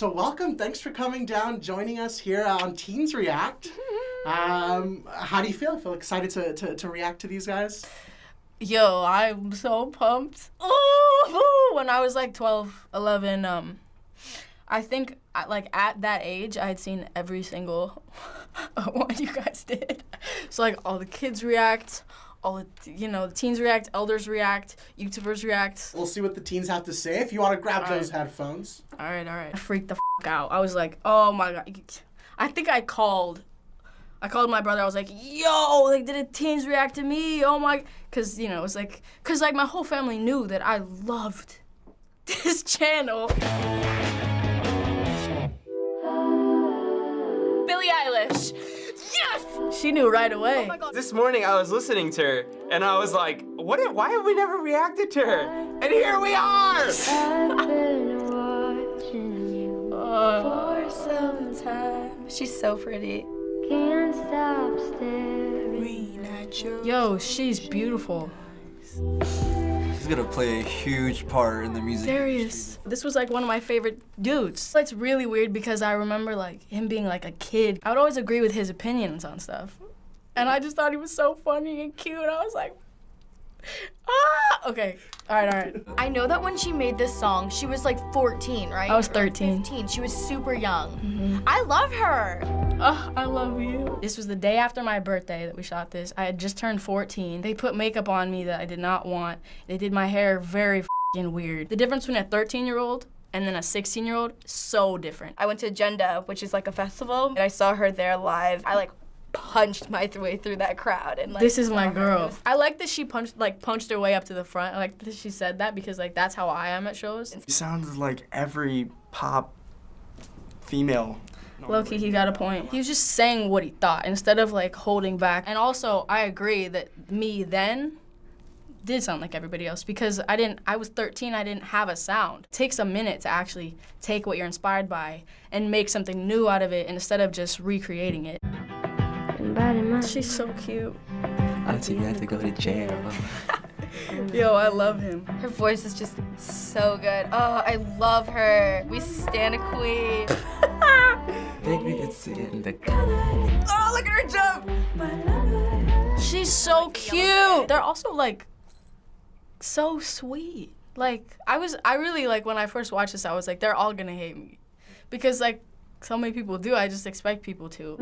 So welcome, thanks for coming down, joining us here on Teens React. How do you feel? Feel excited to react to these guys? Yo, I'm so pumped. Ooh, when I was like 12, 11, I think like at that age, I had seen every single one you guys did. So like all the kids react, all the, the teens react, elders react, YouTubers react. We'll see what the teens have to say if you want to grab those headphones. All right. I freaked the out. I was like, oh my God. I think I called my brother. I was like, yo, like, did the teens react to me? Oh my, cause it was like, cause like my whole family knew that I loved this channel. Billie Eilish, yes! She knew right away. Oh my God. This morning I was listening to her and I was like, why have we never reacted to her? And here we are! I've been watching you For some time. She's so pretty. Can't stop staring at you. Yo, she's beautiful. He's gonna play a huge part in the music Darius. This was like one of my favorite dudes. It's really weird because I remember like him being like a kid. I would always agree with his opinions on stuff. And I just thought he was so funny and cute. I was like, ah! Okay, all right. I know that when she made this song, she was like 14, right? I was 13. 15. She was super young. I love her. Oh, I love you. This was the day after my birthday that we shot this. I had just turned 14. They put makeup on me that I did not want. They did my hair very f***ing weird. The difference between a 13-year-old and then a 16-year-old, so different. I went to Agenda, which is like a festival, and I saw her there live. I like punched my way through that crowd and like. This is my girl. I like that she punched her way up to the front. I like that she said that because like that's how I am at shows. He sounds like every pop female. Low-key, he got a point. He was just saying what he thought instead of like holding back. And also, I agree that me then did sound like everybody else because I was 13, I didn't have a sound. It takes a minute to actually take what you're inspired by and make something new out of it instead of just recreating it. She's so cute. Auntie, you had to go to jail. Yo, I love him. Her voice is just so good. Oh, I love her. We stand a queen. Baby, it's in the Oh, look at her jump. She's so cute. They're also like so sweet. Like I really like when I first watched this, I was like, they're all gonna hate me. Because like so many people do, I just expect people to.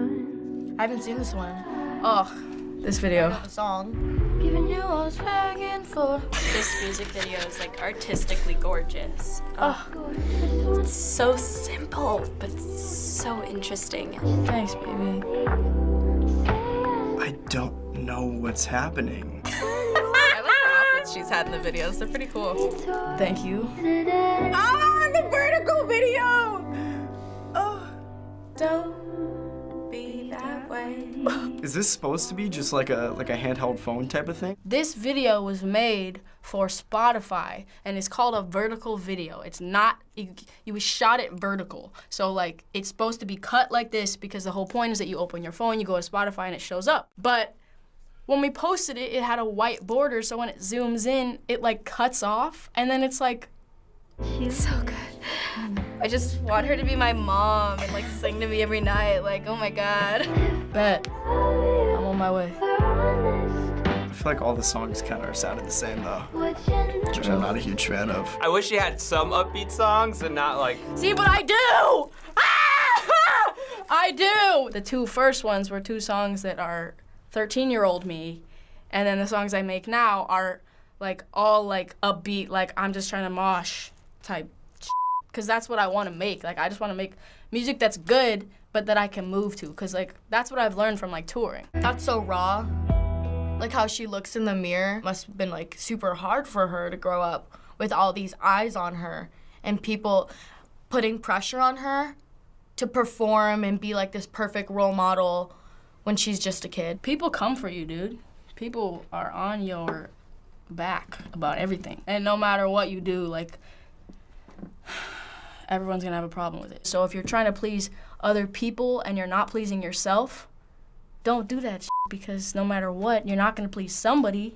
I haven't seen this one. Oh, this video. The song. Giving you all I was begging for. This music video is like artistically gorgeous. It's so simple, but so interesting. Thanks, baby. I don't know what's happening. I like the outfits she's had in the videos. They're pretty cool. Thank you. Oh, the vertical video! Oh. Don't be that way. Is this supposed to be just like a handheld phone type of thing? This video was made for Spotify, and it's called a vertical video. It's not, you shot it vertical. So like, it's supposed to be cut like this because the whole point is that you open your phone, you go to Spotify, and it shows up. But when we posted it, it had a white border, so when it zooms in, it like cuts off, and then it's like, It's so good. I just want her to be my mom and like sing to me every night. Like, oh my God. bet, I'm on my way. I feel like all the songs kind of sounded the same though, which I'm not a huge fan of. I wish she had some upbeat songs and not like. See, but I do! Ah! I do! The two first ones were two songs that are 13-year-old me, and then the songs I make now are like all like upbeat, like I'm just trying to mosh type shit. Cause that's what I want to make. Like I just want to make music that's good, but that I can move to. Cause like that's what I've learned from like touring. That's so raw. Like how she looks in the mirror must have been like super hard for her to grow up with all these eyes on her and people putting pressure on her to perform and be like this perfect role model when she's just a kid. People come for you, dude. People are on your back about everything. And no matter what you do, like, everyone's gonna have a problem with it. So if you're trying to please other people and you're not pleasing yourself, don't do that shit, because no matter what, you're not gonna please somebody.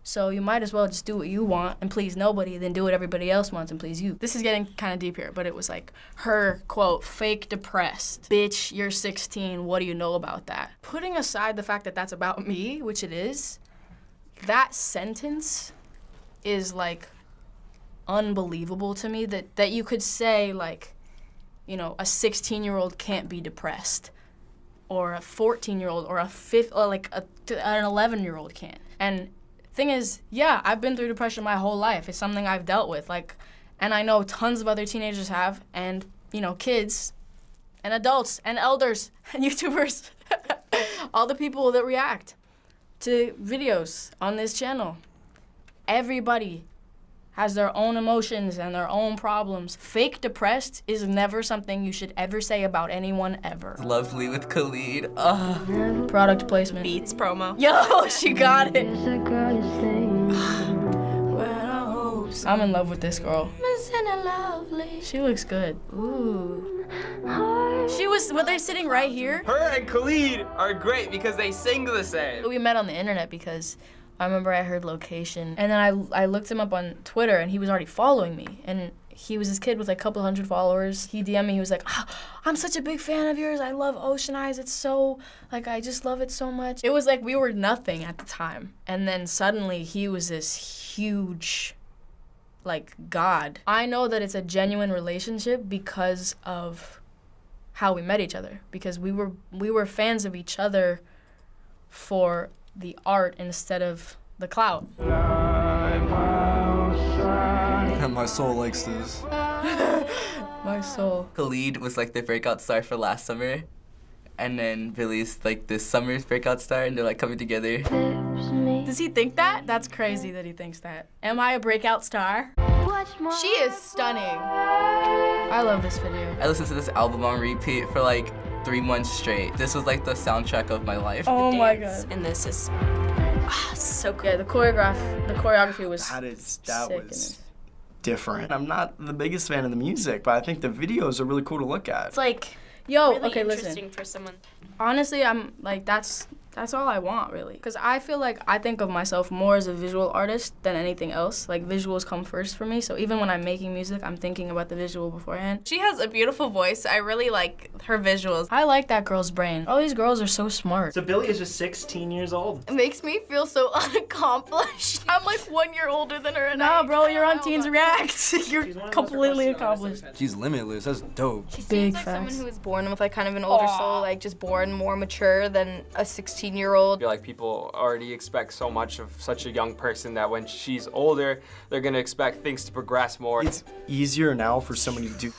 So you might as well just do what you want and please nobody than do what everybody else wants and please you. This is getting kind of deep here, but it was like her, quote, fake depressed. Bitch, you're 16, what do you know about that? Putting aside the fact that that's about me, which it is, that sentence is like unbelievable to me that you could say like, you know, a 16-year-old can't be depressed or a 14-year-old or an 11-year-old can't. And thing is, yeah, I've been through depression my whole life. It's something I've dealt with, like, and I know tons of other teenagers have, and, you know, kids, and adults, and elders, and YouTubers, all the people that react to videos on this channel. Everybody has their own emotions and their own problems. Fake depressed is never something you should ever say about anyone ever. Lovely with Khalid. Product placement. Beats promo. Yo, she got it. Yes, I got a thing. I'm in love with this girl. She looks good. Ooh. Were they sitting right here? Her and Khalid are great because they sing the same. We met on the internet because I remember I heard location, and then I looked him up on Twitter, and he was already following me, and he was this kid with like a couple hundred followers. He DM'd me, he was like, I'm such a big fan of yours, I love Ocean Eyes, it's so, like, I just love it so much. It was like we were nothing at the time, and then suddenly he was this huge, like, god. I know that it's a genuine relationship because of how we met each other, because we were fans of each other for the art instead of the clout. And my soul likes this. My soul. Khalid was like the breakout star for last summer. And then Billie's like this summer's breakout star, and they're like coming together. Does he think that? That's crazy that he thinks that. Am I a breakout star? She is stunning. I love this video. I listened to this album on repeat for like 3 months straight. This was like the soundtrack of my life. Oh my Dance god. in this is so cool. Yeah, the choreography was That sick was different. I'm not the biggest fan of the music, but I think the videos are really cool to look at. It's like, yo, Really okay, interesting listen. for someone. Honestly, I'm like, that's all I want, really. Because I feel like I think of myself more as a visual artist than anything else. Like, visuals come first for me. So even when I'm making music, I'm thinking about the visual beforehand. She has a beautiful voice. I really like her visuals. I like that girl's brain. All these girls are so smart. So Billie is just 16 years old. It makes me feel so unaccomplished. I'm like 1 year older than her, and Nah, bro, you're on Teens React. You're She's one of the most completely requested artists accomplished. She's limitless. That's dope. She Big seems like someone facts. who was born with like kind of an older soul, like just born more mature than a 16-year-old. I feel like people already expect so much of such a young person that when she's older, they're gonna expect things to progress more. It's easier now for somebody to do.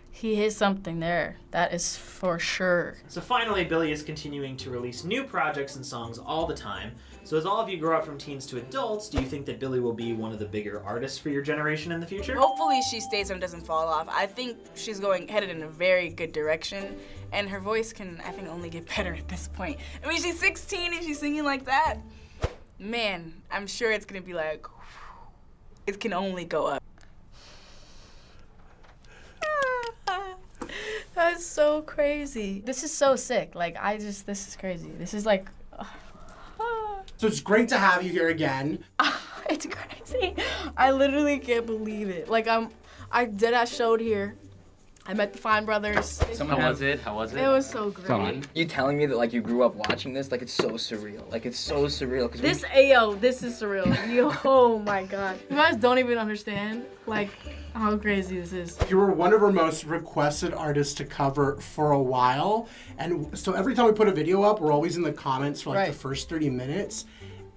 He hit something there. That is for sure. So finally, Billie is continuing to release new projects and songs all the time. So as all of you grow up from teens to adults, do you think that Billie will be one of the bigger artists for your generation in the future? Hopefully she stays and doesn't fall off. I think she's headed in a very good direction, and her voice can, I think, only get better at this point. I mean, she's 16 and she's singing like that. Man, I'm sure it's gonna be like, it can only go up. That's so crazy. This is so sick. Like, this is crazy. This is like, So it's great to have you here again. it's crazy. I literally can't believe it. Like, I deadass showed here. I met the Fine Brothers. How was it? How was it? It was so great. Fun. You telling me that like you grew up watching this, like it's so surreal. Like it's so surreal. Cause This is surreal. Yo, oh my god. You guys don't even understand, like, how crazy this is. You were one of our most requested artists to cover for a while. And so every time we put a video up, we're always in the comments for like Right. the first 30 minutes.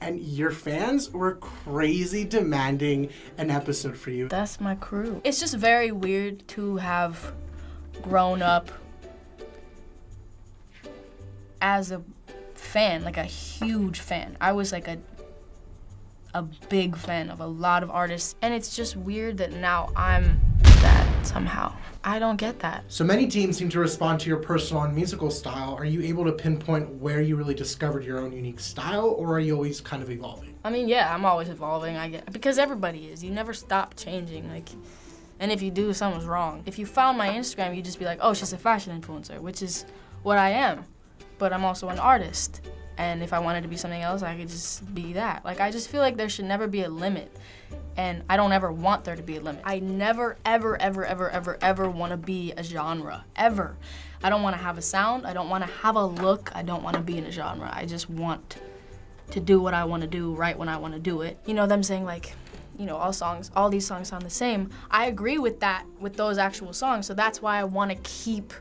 And your fans were crazy demanding an episode for you. That's my crew. It's just very weird to have grown up as a fan, like a huge fan. I was like a big fan of a lot of artists, and it's just weird that now I'm that somehow. I don't get that. So many teams seem to respond to your personal and musical style. Are you able to pinpoint where you really discovered your own unique style, or are you always kind of evolving? I mean, yeah, I'm always evolving, I get, because everybody is. You never stop changing, like, and if you do, something's wrong. If you found my Instagram, you'd just be like, oh, she's a fashion influencer, which is what I am, but I'm also an artist. And if I wanted to be something else, I could just be that. Like, I just feel like there should never be a limit. And I don't ever want there to be a limit. I never, ever, ever, ever, ever, ever want to be a genre, ever. I don't want to have a sound. I don't want to have a look. I don't want to be in a genre. I just want to do what I want to do right when I want to do it. You know, them saying like, you know, all these songs sound the same. I agree with that, with those actual songs. So that's why I want to keep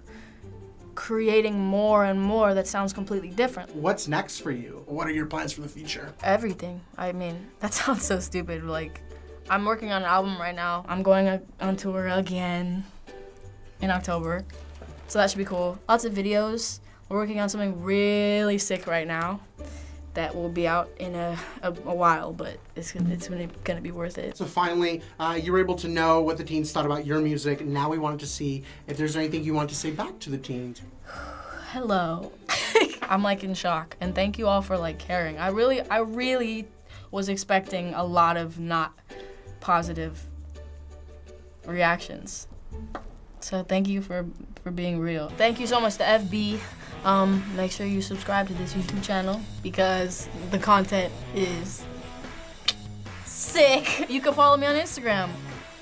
creating more and more that sounds completely different. What's next for you? What are your plans for the future? Everything. I mean, that sounds so stupid. Like, I'm working on an album right now. I'm going on tour again in October. So that should be cool. Lots of videos. We're working on something really sick right now that will be out in a while, but it's gonna be worth it. So finally, you were able to know what the teens thought about your music. Now we wanted to see if there's anything you want to say back to the teens. Hello. I'm like in shock, and thank you all for like caring. I really was expecting a lot of not positive reactions. So thank you for being real. Thank you so much to FB. Make sure you subscribe to this YouTube channel because the content is sick. You can follow me on Instagram.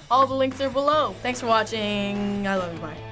All the links are below. Thanks for watching. I love you. Bye.